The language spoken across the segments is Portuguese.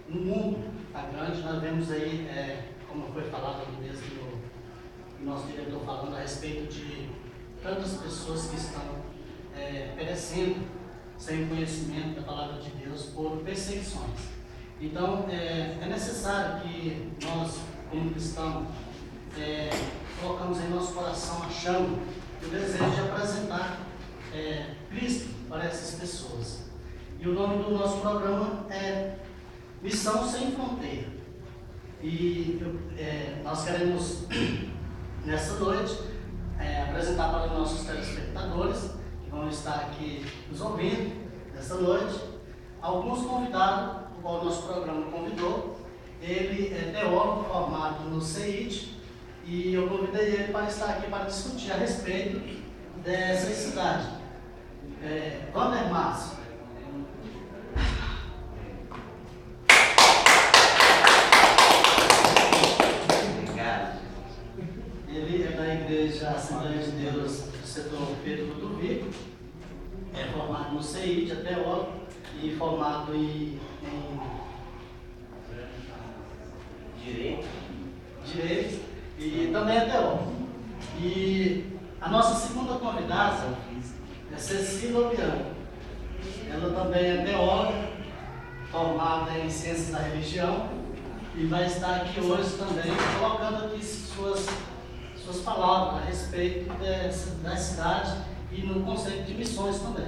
no mundo está grande. Nós vemos aí, como foi falado aqui mesmo o nosso diretor falando a respeito de tantas pessoas que estão perecendo sem conhecimento da palavra de Deus por perseguições. Então, é necessário que nós, como cristãos, colocamos em nosso coração a chama e o desejo de apresentar Cristo para essas pessoas. E o nome do nosso programa é Missão Sem Fronteira. E nós queremos, nessa noite, apresentar para os nossos telespectadores, que vão estar aqui nos ouvindo nessa noite, alguns convidados, o qual o nosso programa convidou. Ele é teólogo formado no CEIT, e eu convidei ele para estar aqui para discutir a respeito dessa cidade. Wander Márcio. Ele é da Igreja Assembleia de Deus do setor Pedro Ludovico, é formado no CEIT, é teólogo e formado em Direito e também é teólogo. E a nossa segunda convidada é Cecília Obiano. Ela também é teóloga, formada em Ciências da Religião, e vai estar aqui hoje também colocando aqui suas palavras a respeito da cidade e no conceito de missões também.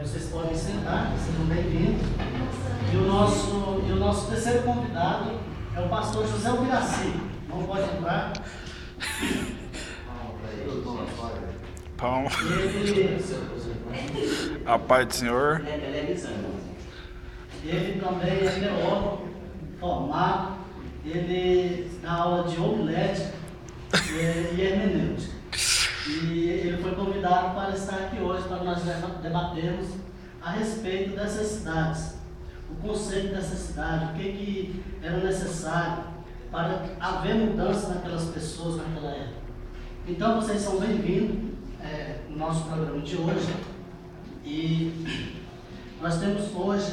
Vocês podem sentar, sejam bem-vindos. E o nosso terceiro convidado é o pastor José Ubiraci. Não pode entrar. Pão. A paz do Senhor. Ele também é teólogo, formado. Ele dá aula de homilética e hermenêutica. E ele foi convidado para estar aqui hoje para nós debatermos a respeito dessas cidades, o conceito dessa cidade, o que era necessário para haver mudança naquelas pessoas naquela época. Então vocês são bem-vindos no nosso programa de hoje, e nós temos hoje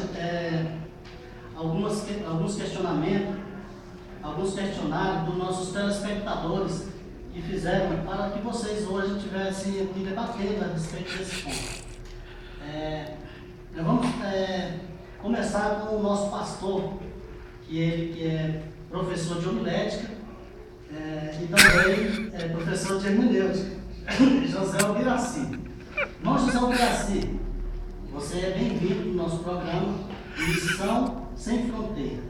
alguns questionamentos, alguns questionários dos nossos telespectadores que fizeram para que vocês hoje estivessem aqui debatendo a respeito desse ponto. Nós vamos começar com o nosso pastor, que é professor de homilética e também é professor de hermenêutica, José Ubiraci. Irmão José Ubiraci, você é bem-vindo no nosso programa Missão Sem Fronteira.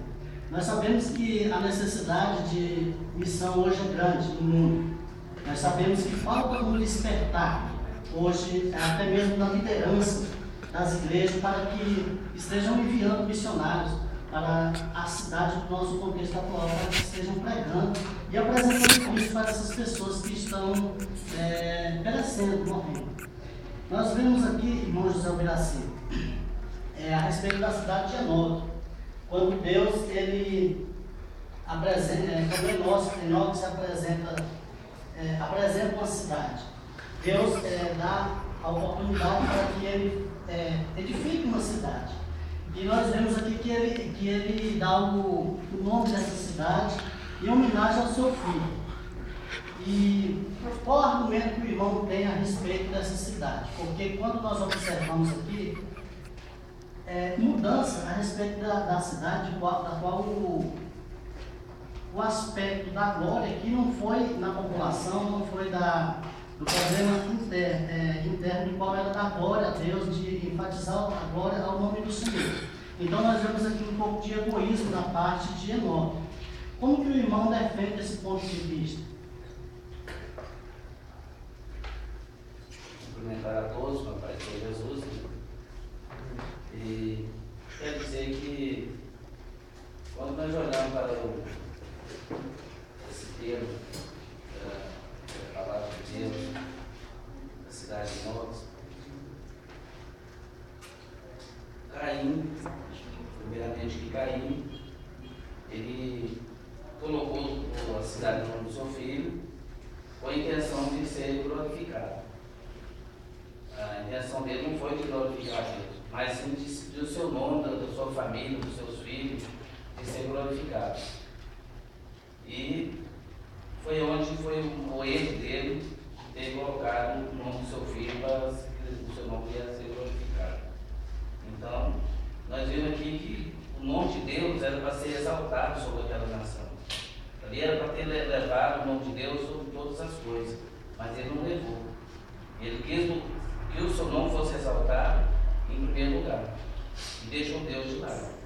Nós sabemos que a necessidade de missão hoje é grande no mundo. Nós sabemos que falta um despertar hoje, até mesmo na liderança das igrejas, para que estejam enviando missionários para a cidade do nosso contexto atual, para que estejam pregando e apresentando Cristo para essas pessoas que estão perecendo, morrendo. Nós vemos aqui, irmão José Ubiraci, a respeito da cidade de Enoque, quando Deus, ele apresenta, quando Enoque se apresenta uma cidade. Deus dá a oportunidade para que ele edifique uma cidade. E nós vemos aqui que ele dá o nome dessa cidade em homenagem ao seu filho. E qual argumento que o irmão tem a respeito dessa cidade? Porque quando nós observamos aqui, mudança a respeito da cidade, da qual o aspecto da glória aqui não foi na população, não foi do problema interno, qual era da glória a Deus, de enfatizar a glória ao nome do Senhor. Então nós vemos aqui um pouco de egoísmo da parte de Enoque. Como que o irmão defende esse ponto de vista? Cumprimentar a todos, meu Pai, Senhor Jesus. E quero dizer que quando nós olhamos para esse termo da palavra de Deus, da cidade de Enoque, Caim, primeiramente que Caim, ele colocou a cidade no nome do seu filho com a intenção de ser glorificado. A intenção dele não foi de glorificar a Deus, mas sim de o seu nome, da sua família, dos seus filhos, filho de ser glorificado. E foi onde foi o erro dele ter colocado o nome do seu filho para o seu nome ia ser glorificado. Então, nós vimos aqui que o nome de Deus era para ser exaltado sobre aquela nação. Ali era para ter levado o nome de Deus sobre todas as coisas, mas ele não levou. Ele quis que o seu nome fosse exaltado em primeiro lugar e deixou Deus de lado.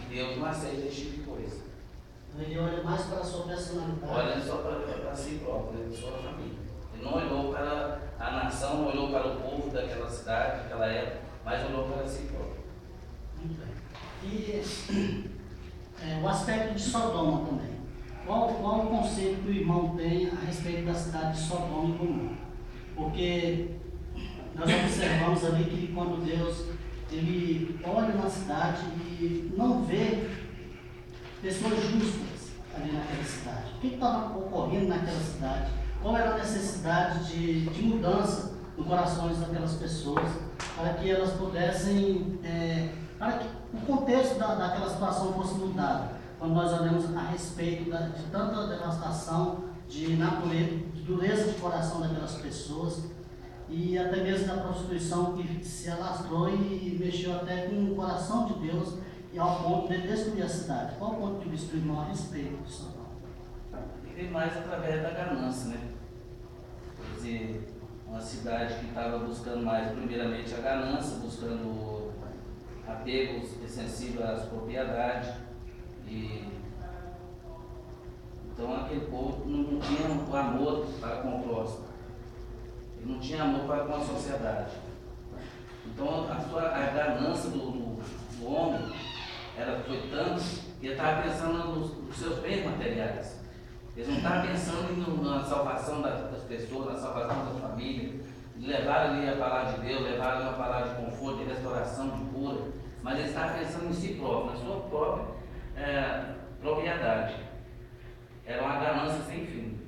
E Deus não aceita esse tipo de coisa. Ele olha mais para a sua personalidade. Olha só para si próprio, para a sua família. Ele não olhou para a nação, não olhou para o povo daquela cidade, daquela época, mas olhou para si próprio. Muito bem. E o aspecto de Sodoma também. Qual o conceito que o irmão tem a respeito da cidade de Sodoma e Gomorra? Porque nós observamos ali que quando Deus ele olha na cidade e não vê pessoas justas ali naquela cidade. O que estava ocorrendo naquela cidade? Qual era a necessidade de mudança nos corações daquelas pessoas para que elas pudessem, para que o contexto daquela situação fosse mudado? Quando nós olhamos a respeito de tanta devastação, de natureza, de dureza de coração daquelas pessoas e até mesmo da prostituição que se alastrou e mexeu até com o coração de Deus e ao ponto de destruir a cidade. Qual o ponto de vista do irmão a respeito disso? E mais através da ganância, né? Quer dizer, uma cidade que estava buscando mais, primeiramente, a ganância, buscando apegos extensivos às propriedades. Então aquele povo não tinha o amor para com o próximo. Ele não tinha amor para com a sociedade. Então a ganância do homem foi tanto que ele estava pensando nos seus bens materiais. Eles não estavam pensando na salvação das pessoas, na salvação da família, de levar ali a palavra de Deus, levar ali uma palavra de conforto, de restauração, de cura, mas eles estavam pensando em si próprio, na sua própria propriedade. Era uma ganância sem fim.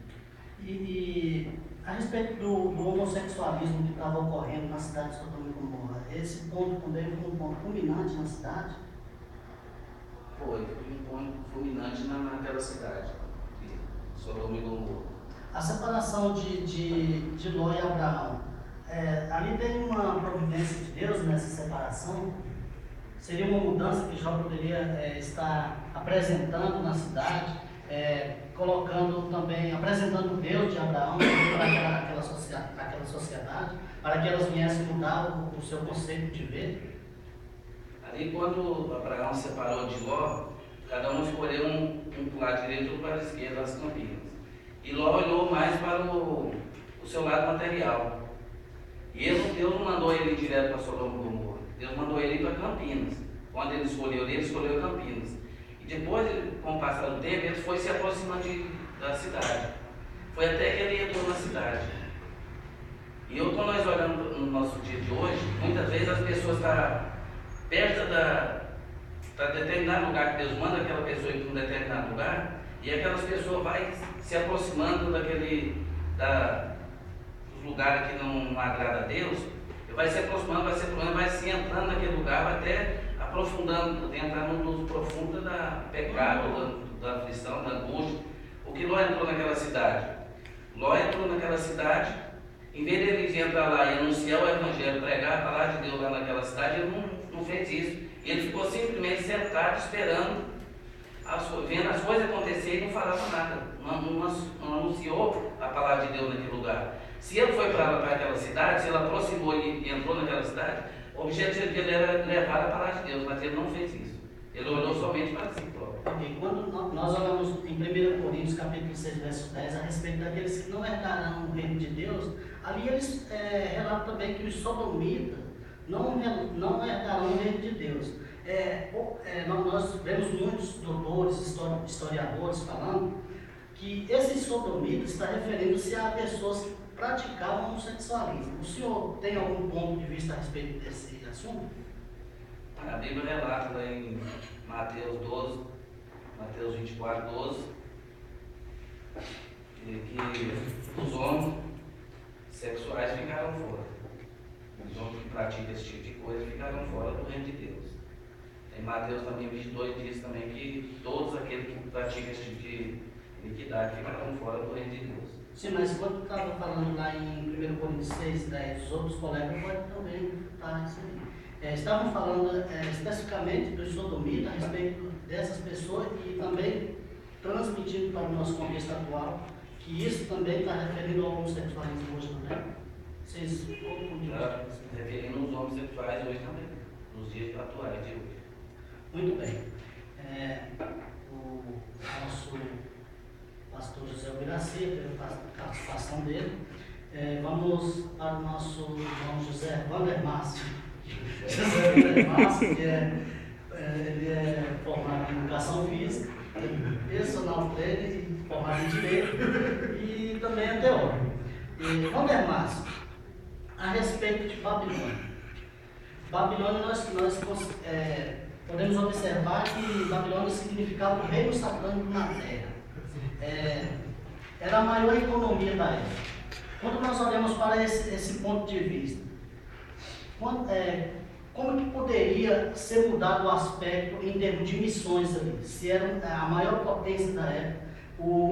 E a respeito do homossexualismo que estava ocorrendo na cidade de Sodoma e Gomorra, esse ponto também foi um ponto culminante na cidade? Foi um ponto culminante naquela cidade, de Sodoma e Gomorra. A separação de Ló e Abraão, ali tem uma providência de Deus nessa separação? Seria uma mudança que Jó poderia estar apresentando na cidade, colocando também, apresentando Deus de Abraão para aquela sociedade, para que elas viessem mudar o seu conceito de ver? Ali quando Abraão se separou de Ló, cada um escolheu um para o lado direito e outro para a esquerda, as campinas. E Ló olhou mais para o seu lado material. E Deus não mandou ele ir direto para Sodoma e Gomorra. Deus mandou ele ir para Campinas. Quando ele escolheu Campinas. E depois, com o passar do tempo, ele foi se aproximando da cidade. Foi até que ele entrou na cidade. E quando nós olhamos no nosso dia de hoje, muitas vezes as pessoas estão perto para determinado lugar que Deus manda aquela pessoa ir para um determinado lugar, e aquelas pessoas vão se aproximando dos lugares que não agrada a Deus, e vai se aproximando, vai se entrando naquele lugar, vai até aprofundando, entrando no profundo da pecado, da aflição, da angústia. O que Ló entrou naquela cidade? Ló entrou naquela cidade, em vez de ele entrar lá e anunciar o Evangelho, pregar a palavra de Deus lá naquela cidade, ele não fez isso. Ele ficou simplesmente sentado, esperando, vendo as coisas acontecerem e não falava nada. Não anunciou a palavra de Deus naquele lugar. Se ele foi para aquela cidade, se ele aproximou e entrou naquela cidade, o objetivo dele era levar a palavra de Deus, mas ele não fez isso. Ele olhou somente para si próprio. Okay. Quando nós olhamos em 1 Coríntios capítulo 6, verso 10, a respeito daqueles que não herdarão o reino de Deus, ali eles relatam também que os sodomitas não herdarão o reino de Deus. Nós vemos muitos doutores, historiadores falando que esse sodomitas está referindo-se a pessoas que praticavam o homossexualismo. O senhor tem algum ponto de vista a respeito desse assunto? A Bíblia relata lá em Mateus 12, Mateus 24, 12, que os homens sexuais ficaram fora. Os homens que praticam esse tipo de coisa ficaram fora do reino de Deus. Em Mateus também 22 diz também que todos aqueles que praticam esse tipo de iniquidade ficarão fora do reino de Deus. Sim, mas quando estava falando lá em 1 Coríntios 6, 10, os outros colegas podem também estar isso aí. Estavam falando especificamente do sodomita a respeito dessas pessoas e também transmitindo para o nosso contexto atual que isso também está referindo ao homossexualismo hoje também. Vocês Está referindo aos homossexuais hoje também, nos dias atuais de hoje. Muito bem. O nosso pastor José Ubiraci, pela participação dele. Vamos para o nosso irmão José Wander Márcio. José Wander Márcio, que ele é formado em Educação Física, personal trainer e formado em Direito e também é teólogo. Wander Márcio, a respeito de Babilônia. Babilônia nós podemos observar que Babilônia significava o reino satânico na terra. Era a maior economia da época. Quando nós olhamos para esse ponto de vista, como que poderia ser mudado o aspecto em termos de missões ali? Se era a maior potência da época,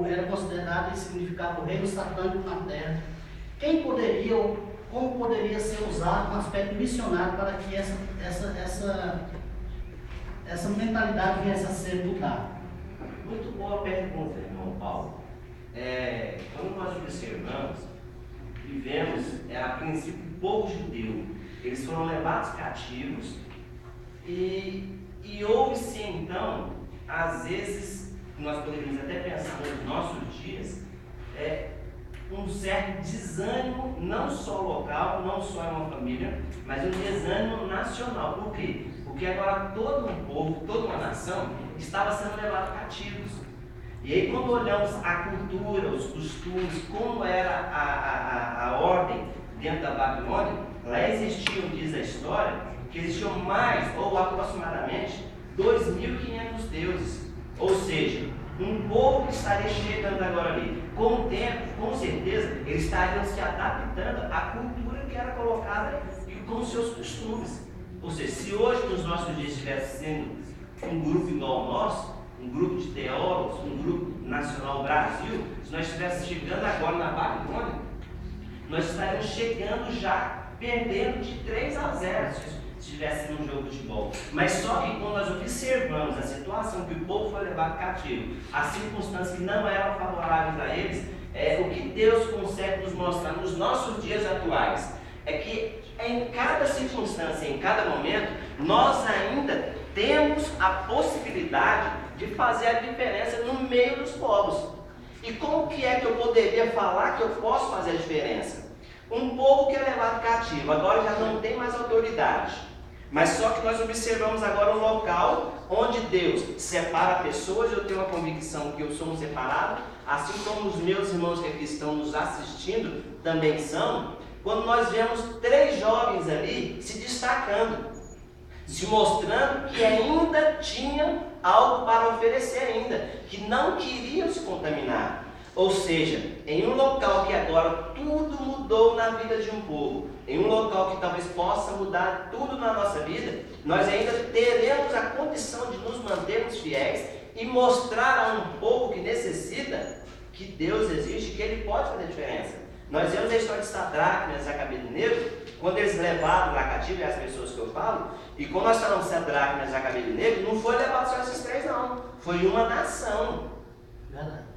era considerado e significava o reino satânico na terra, como poderia ser usado um aspecto missionário para que essa mentalidade viesse a ser mudada? Muito boa pergunta, irmão Paulo. Quando nós observamos e vemos, a princípio, o povo judeu, eles foram levados cativos e houve-se então, às vezes, nós poderíamos até pensar nos nossos dias, um certo desânimo, não só local, não só em uma família, mas um desânimo nacional. Por quê? Porque agora todo um povo, toda uma nação estava sendo levado cativos. E aí quando olhamos a cultura, os costumes, como era a ordem dentro da Babilônia, lá existiam, diz a história, que existiam mais, ou aproximadamente, 2.500 deuses. Ou seja, um povo que estaria chegando agora ali. Com o tempo, com certeza, eles estariam se adaptando à cultura que era colocada e com os seus costumes. Ou seja, se hoje nos nossos dias estivesse sendo um grupo igual ao nosso, um grupo de teólogos, um grupo nacional Brasil, se nós estivéssemos chegando agora na Babilônia, nós estaríamos chegando já perdendo de 3-0 se estivesse num jogo de futebol. Mas só que quando nós observamos a situação que o povo foi levado cativo, as circunstâncias que não eram favoráveis a eles, o que Deus consegue nos mostrar nos nossos dias atuais é que em cada circunstância, em cada momento, nós ainda temos a possibilidade de fazer a diferença no meio dos povos. E como que é que eu poderia falar que eu posso fazer a diferença? Um povo que é levado cativo, agora já não tem mais autoridade. Mas só que nós observamos agora um local onde Deus separa pessoas. Eu tenho uma convicção que eu sou um separado, assim como os meus irmãos que aqui estão nos assistindo também são. Quando nós vemos 3 jovens ali se destacando, se mostrando que ainda tinham algo para oferecer ainda, que não queriam se contaminar. Ou seja, em um local que agora tudo mudou na vida de um povo, em um local que talvez possa mudar tudo na nossa vida, nós ainda teremos a condição de nos mantermos fiéis e mostrar a um povo que necessita que Deus existe, que Ele pode fazer diferença. Nós vemos a história de Sadraque, Mesaque e Abednego, quando eles levaram lá cativo, e as pessoas que eu falo, e quando nós falamos de Sadraque, Mesaque e Abednego, não foi levado só esses 3 não, foi uma nação.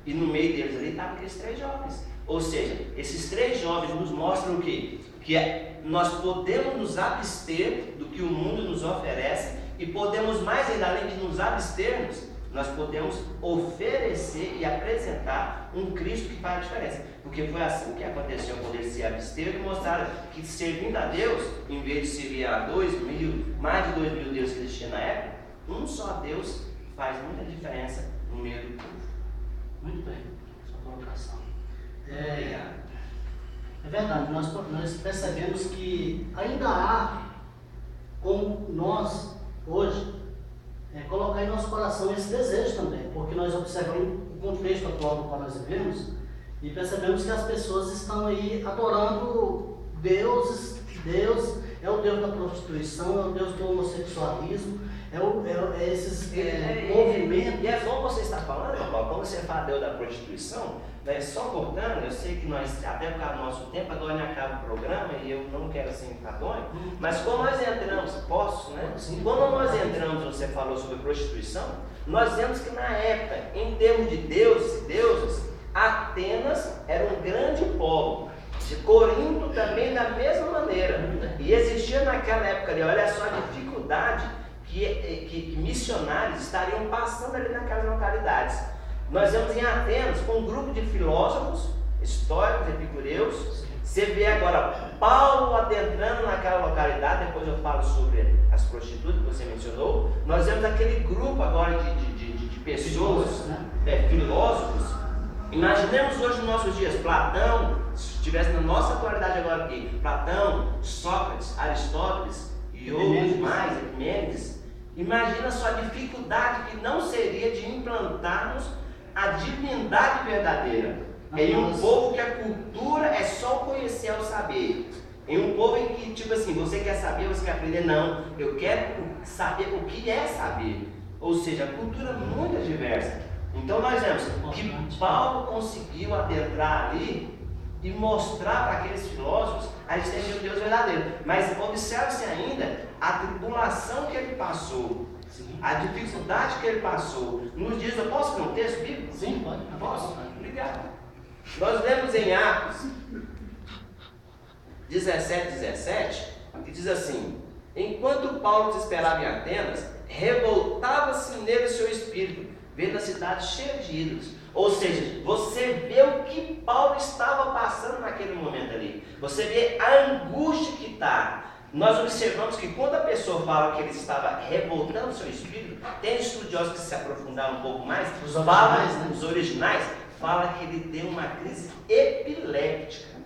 E no meio deles ali estavam aqueles 3 jovens. Ou seja, esses 3 jovens nos mostram o quê? Que nós podemos nos abster do que o mundo nos oferece e podemos mais ainda, além de nos abstermos, nós podemos oferecer e apresentar um Cristo que faz a diferença. Porque foi assim que aconteceu quando eles se absteram e mostraram que servindo a Deus, em vez de servir a mais de 2.000 deuses que existiam na época, um só Deus faz muita diferença no meio do povo. Muito bem, sua colocação. É verdade, nós percebemos que ainda há, como nós, hoje, colocar em nosso coração esse desejo também, porque nós observamos o contexto atual no qual nós vivemos e percebemos que as pessoas estão aí adorando deuses. Deus é o Deus da prostituição, é o Deus do homossexualismo, é esses movimentos. E é bom você estar falando, Paulo, quando você fala Deus da prostituição, né, só cortando, eu sei que nós, até por causa do nosso tempo, agora me acaba o programa e eu não quero assim ficar doido, mas quando nós entramos, posso, né? Quando nós entramos, você falou sobre prostituição, nós vemos que na época, em termos de deuses e deusas, Atenas era um grande polo. De Corinto também da mesma maneira. E existia naquela época ali, olha só a dificuldade que missionários estariam passando ali naquelas localidades. Nós vemos em Atenas com um grupo de filósofos, históricos, epicureus. Você vê agora Paulo adentrando naquela localidade, depois eu falo sobre as prostitutas que você mencionou. Nós vemos aquele grupo agora de pessoas, filósofos. Imaginemos hoje nos nossos dias, Platão, se estivesse na nossa atualidade agora aqui, Platão, Sócrates, Aristóteles e outros mais, Epimênides. Imagina só a dificuldade que não seria de implantarmos a divindade verdadeira em um povo que a cultura é só conhecer ao saber. Em um povo em que, tipo assim, você quer saber, você quer aprender, não, eu quero saber o que é saber. Ou seja, a cultura é muito diversa. Então nós vemos que Paulo conseguiu adentrar ali e mostrar para aqueles filósofos a existência de um Deus verdadeiro. Mas observe-se ainda a tribulação que ele passou, a dificuldade que ele passou. Nos dias, eu posso ler um texto bíblico? Sim, pode. Posso? Obrigado. Nós lemos em Atos 17, que diz assim: enquanto Paulo se esperava em Atenas, revoltava-se nele o seu espírito, vendo a cidade cheia de ídolos. Ou seja, você vê o que Paulo estava passando naquele momento ali. Você vê a angústia que está. Nós observamos que quando a pessoa fala que ele estava revoltando o seu espírito, tem estudiosos que se aprofundaram um pouco mais, os originais falam que ele teve uma crise epiléptica.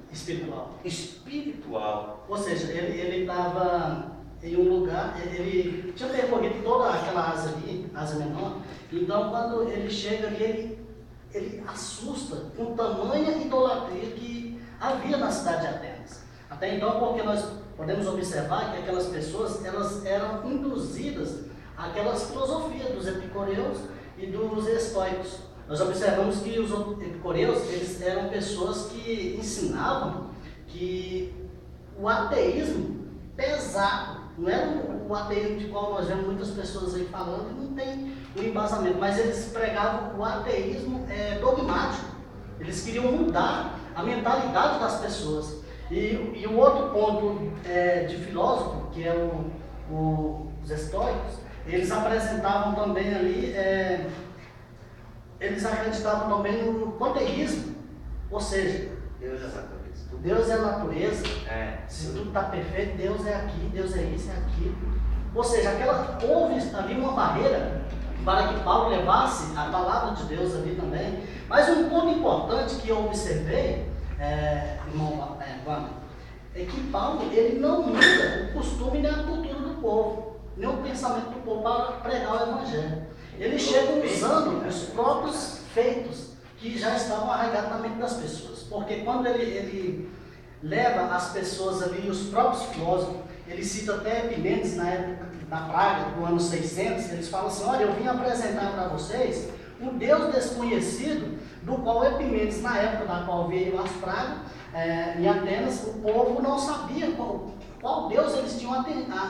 Espiritual. Ou seja, ele estava em um lugar, ele tinha percorrido toda aquela asa ali, asa menor. Então quando ele chega ali, ele assusta com tamanha idolatria que havia na cidade de Atenas. Até então, porque nós podemos observar que aquelas pessoas, elas eram induzidas àquelas filosofias dos epicureus e dos estoicos. Nós observamos que os epicureus, eles eram pessoas que ensinavam que o ateísmo pesado, não era o ateísmo de qual nós vemos muitas pessoas aí falando, que não tem um embasamento, mas eles pregavam o ateísmo dogmático. Eles queriam mudar a mentalidade das pessoas. E o outro ponto de filósofo, que é os estoicos, eles apresentavam também ali, eles acreditavam também no panteísmo, ou seja, Deus é a natureza. Deus é a natureza, se tudo está perfeito, Deus é aqui, Deus é isso, é aquilo. Ou seja, houve ali uma barreira para que Paulo levasse a palavra de Deus ali também. Mas um ponto importante que eu observei, irmão Wanda, é que Paulo ele não muda o costume nem a cultura do povo, nem o pensamento do povo para pregar o evangelho. Ele chega usando os próprios feitos que já estavam arraigados na mente das pessoas. Porque quando ele leva as pessoas ali, os próprios filósofos, ele cita até Epimênides na época da praga do ano 600, eles falam assim: olha, eu vim apresentar para vocês um Deus desconhecido, do qual Epimênides, na época da qual veio as pragas, em Atenas, o povo não sabia qual Deus eles tinham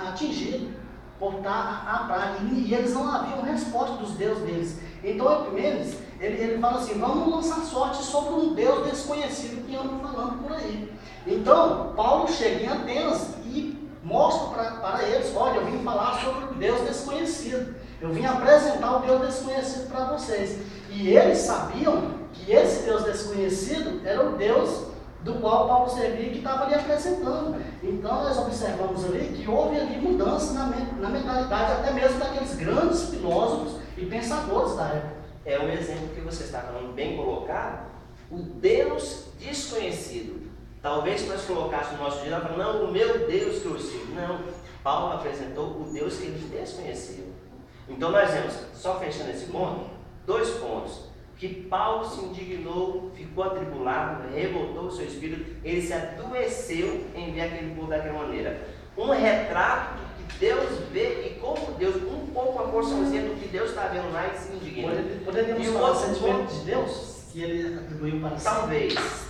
atingido por dar a praga, e eles não haviam resposta dos deuses deles. Então Epimênides, ele fala assim: vamos lançar sorte sobre um Deus desconhecido que andam falando por aí. Então Paulo chega em Atenas e mostra para eles: olha, eu vim falar sobre o Deus desconhecido, eu vim apresentar o Deus desconhecido para vocês. E eles sabiam que esse Deus desconhecido era o Deus do qual Paulo servia e que estava ali apresentando. Então nós observamos ali que houve ali mudança na mentalidade até mesmo daqueles grandes filósofos e pensadores da época. É um exemplo que você está falando bem colocado, o Deus desconhecido. Talvez se nós colocássemos no nosso dia, nós falamos: não, o meu Deus que eu sirvo. Não, Paulo apresentou o Deus que ele desconheceu. Então nós vemos, só fechando esse ponto, 2 pontos. Que Paulo se indignou, ficou atribulado, revoltou o seu espírito, ele se adoeceu em ver aquele povo daquela maneira. Um retrato de que Deus vê e como Deus, um pouco uma porçãozinha do que Deus está vendo lá e se indigna. Poderíamos E o falar outro sentimento ponto- de Deus, que ele atribuiu para si?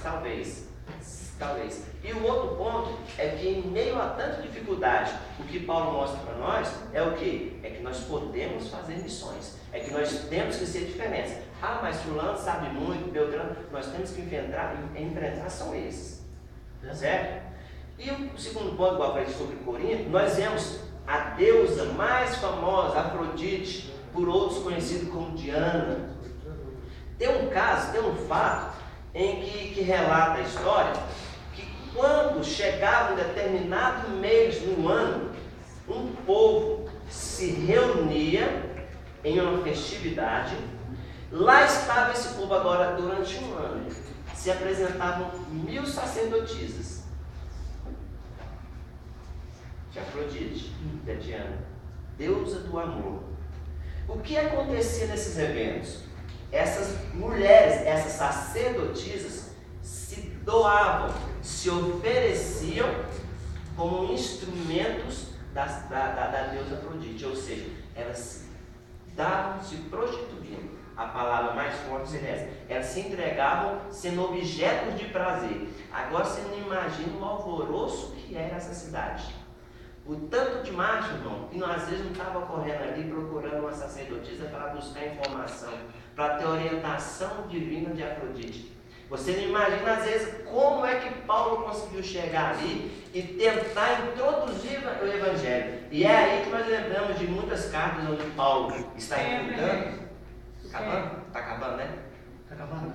Talvez. E o outro ponto é que em meio a tanta dificuldade, o que Paulo mostra para nós é o quê? É que nós podemos fazer missões. É que nós temos que ser diferença. Ah, mas fulano sabe muito, Beltrano, nós temos que enfrentar são esses. Certo? E o segundo ponto, igual eu falei sobre Corinto, nós vemos a deusa mais famosa, Afrodite, por outros conhecida como Diana. Tem um fato em que relata a história, que quando chegava um determinado mês no ano, um povo se reunia em uma festividade. Lá estava esse povo agora durante um ano. Se apresentavam 1000 sacerdotisas de Afrodite, de Diana, deusa do amor. O que acontecia nesses eventos? Essas mulheres, essas sacerdotisas, se doavam, se ofereciam como instrumentos da deusa Afrodite, ou seja, elas se davam, se prostituindo. A palavra mais forte seria essa. Elas se entregavam sendo objetos de prazer. Agora você não imagina o alvoroço que era essa cidade. O tanto de macho, irmão, que às vezes não estava correndo ali procurando uma sacerdotisa para buscar informação, para ter orientação divina de Afrodite. Você não imagina, às vezes, como é que Paulo conseguiu chegar ali e tentar introduzir o Evangelho. E é aí que nós lembramos de muitas cartas onde Paulo está enfrentando. Está acabando, né? Está acabando.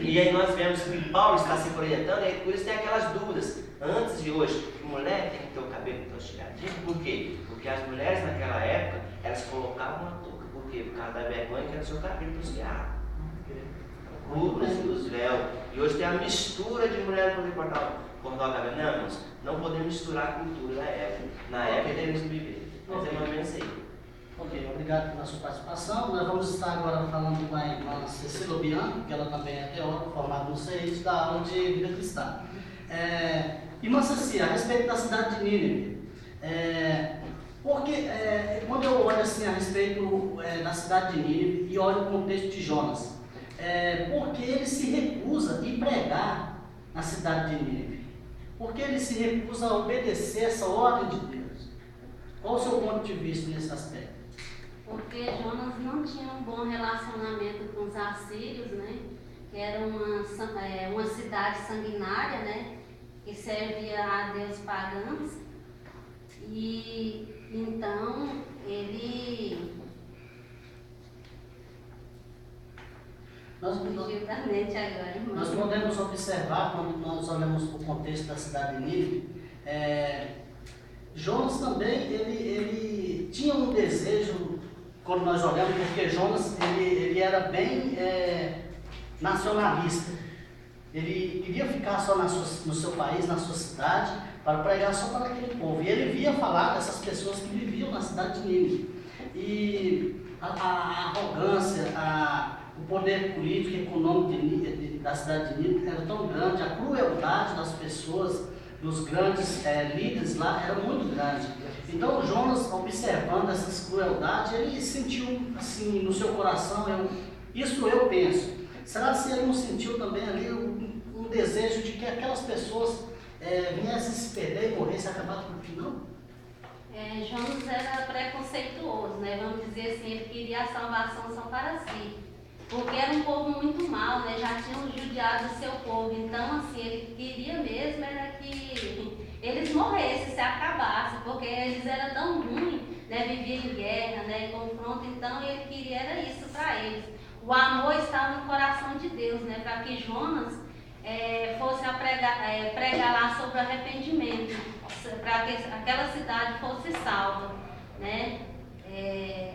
E aí nós vemos que Paulo está se projetando, e por isso tem aquelas dúvidas. Antes de hoje, que mulher tem que ter o cabelo tostilhadinho. Por quê? Porque as mulheres naquela época, elas colocavam uma touca. Por quê? Por causa da vergonha que era o seu cabelo tostilhado. Os véus. E hoje tem a mistura de mulheres poder cortar o cabelo. Não, irmãos, não podemos misturar a cultura da época. Na época devemos viver. Mas é mais ou menos isso aí. Ok, obrigado pela sua participação. Nós vamos estar agora falando com a irmã Cecília Bianco, que ela também é teóloga, formada no CEIT, da aula de vida cristã. Irmã Cecília, a respeito da cidade de Nínive, porque quando eu olho assim a respeito da cidade de Nínive e olho o contexto de Jonas, porque ele se recusa a pregar na cidade de Nínive, porque ele se recusa a obedecer essa ordem de Deus. Qual o seu ponto de vista nesse aspecto? Porque Jonas não tinha um bom relacionamento com os assírios, né? Que era uma cidade sanguinária, né? Que servia a deuses pagãos. E então ele fugiu da mente agora, irmão. Nós podemos observar, quando nós olhamos para o contexto da cidade de Nínive, Jonas também, ele tinha um desejo, quando nós olhamos, porque Jonas, ele era bem nacionalista. Ele queria ficar só no seu país, na sua cidade, para pregar só para aquele povo. E ele via falar dessas pessoas que viviam na cidade de Nínive. E a arrogância, o poder político e econômico da cidade de Nínive era tão grande, a crueldade das pessoas, dos grandes líderes lá, era muito grande. Então Jonas, observando essas crueldades, ele sentiu assim no seu coração, isso eu penso. Será que ele não sentiu também ali um desejo de que aquelas pessoas viessem se perder e morressem acabadas com o final? Jonas era preconceituoso, né? Vamos dizer assim, ele queria a salvação só para si. Porque era um povo muito mau, né? Já tinham judiado o seu povo. Então, assim, ele queria mesmo era que eles morressem, se acabassem, porque eles eram tão ruins, né? Viviam em guerra, né? Em confronto. Então, ele queria era isso para eles. O amor estava no coração de Deus, né? Para que Jonas fosse a pregar lá sobre arrependimento, para que aquela cidade fosse salva, né?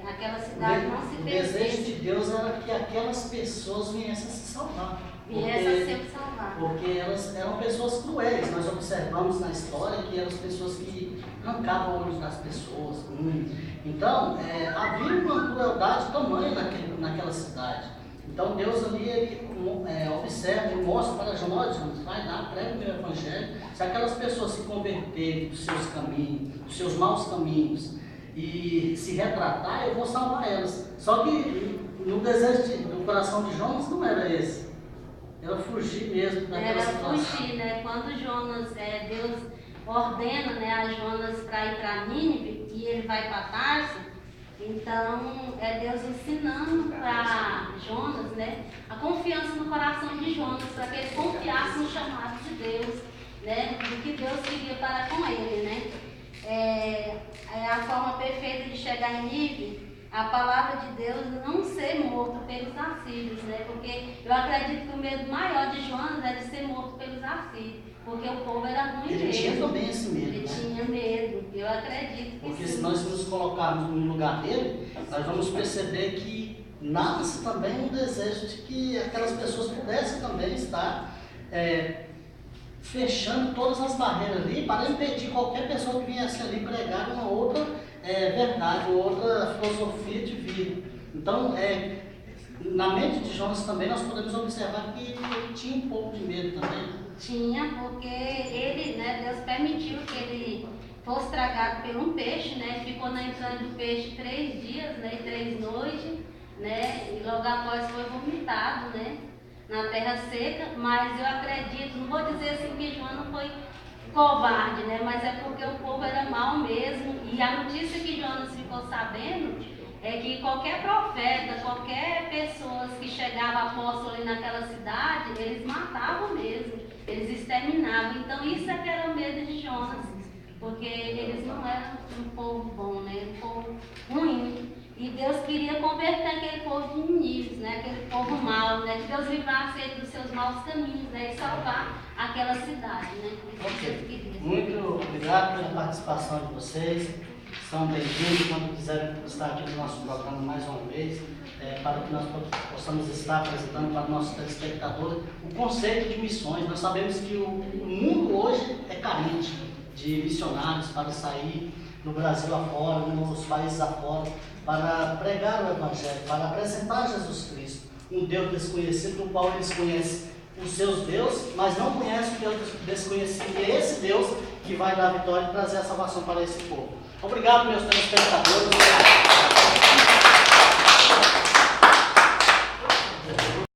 Aquela cidade não se perdesse. O desejo de Deus era que aquelas pessoas viessem a se salvar. Viessem a ser salvadas. Porque elas eram pessoas cruéis. Nós observamos na história que eram pessoas que arrancavam olhos das pessoas. Então, havia uma crueldade tamanha naquela cidade. Então Deus ali, ele observa e mostra para Jonas, vai lá, prega o meu evangelho. Se aquelas pessoas se converterem dos seus caminhos, dos seus maus caminhos, e se retratar, eu vou salvar elas. Só que no desejo do coração de Jonas não era esse. Era fugir mesmo daquela situação. Era fugir, né? Quando Jonas, Deus ordena, né, a Jonas para ir para Nínive e ele vai para Tarso, então é Deus ensinando para Jonas, né, a confiança no coração de Jonas, para que ele confiasse no chamado de Deus, né, do que Deus queria para com ele, né. É a forma perfeita de chegar em Nínive, a palavra de Deus não ser morto pelos assírios, né? Porque eu acredito que o medo maior de Jonas é de ser morto pelos assírios, porque o povo era ruim mesmo. Ele tinha também esse medo, Ele né? tinha medo, eu acredito que Porque sim. se nós nos colocarmos no lugar dele, nós vamos perceber que nasce também um desejo de que aquelas pessoas pudessem também estar fechando todas as barreiras ali para impedir qualquer pessoa que viesse ali pregar uma outra verdade, uma outra filosofia de vida. Então, na mente de Jonas também nós podemos observar que ele tinha um pouco de medo também. Tinha, porque ele, né, Deus permitiu que ele fosse tragado por um peixe, né, ficou na entrada do peixe 3 dias, né, e 3 noites, né, e logo após foi vomitado, né, na terra seca. Mas eu acredito, não vou dizer assim que João não foi covarde, né, mas é porque o povo era mau mesmo, e a notícia que Jonas ficou sabendo é que qualquer profeta, qualquer pessoa que chegava apóstolo ali naquela cidade, eles matavam mesmo, eles exterminavam. Então isso é que era o medo de Jonas, porque eles não eram um povo bom, né, um povo ruim. E Deus queria converter aquele povo de inimigos, né, aquele povo mau, né, que Deus livrasse ele dos seus maus caminhos, né, e salvar aquela cidade, né. Ok. Muito obrigado pela participação de vocês. São bem-vindos quando quiserem estar aqui no nosso programa mais uma vez, para que nós possamos estar apresentando para os nossos telespectadores o conceito de missões. Nós sabemos que o mundo hoje é carente de missionários para sair no Brasil afora, nos países afora, para pregar o Evangelho, para apresentar Jesus Cristo, um Deus desconhecido, do qual eles conhecem os seus deuses, mas não conhecem o Deus desconhecido. E é esse Deus que vai dar a vitória e trazer a salvação para esse povo. Obrigado, meus telespectadores.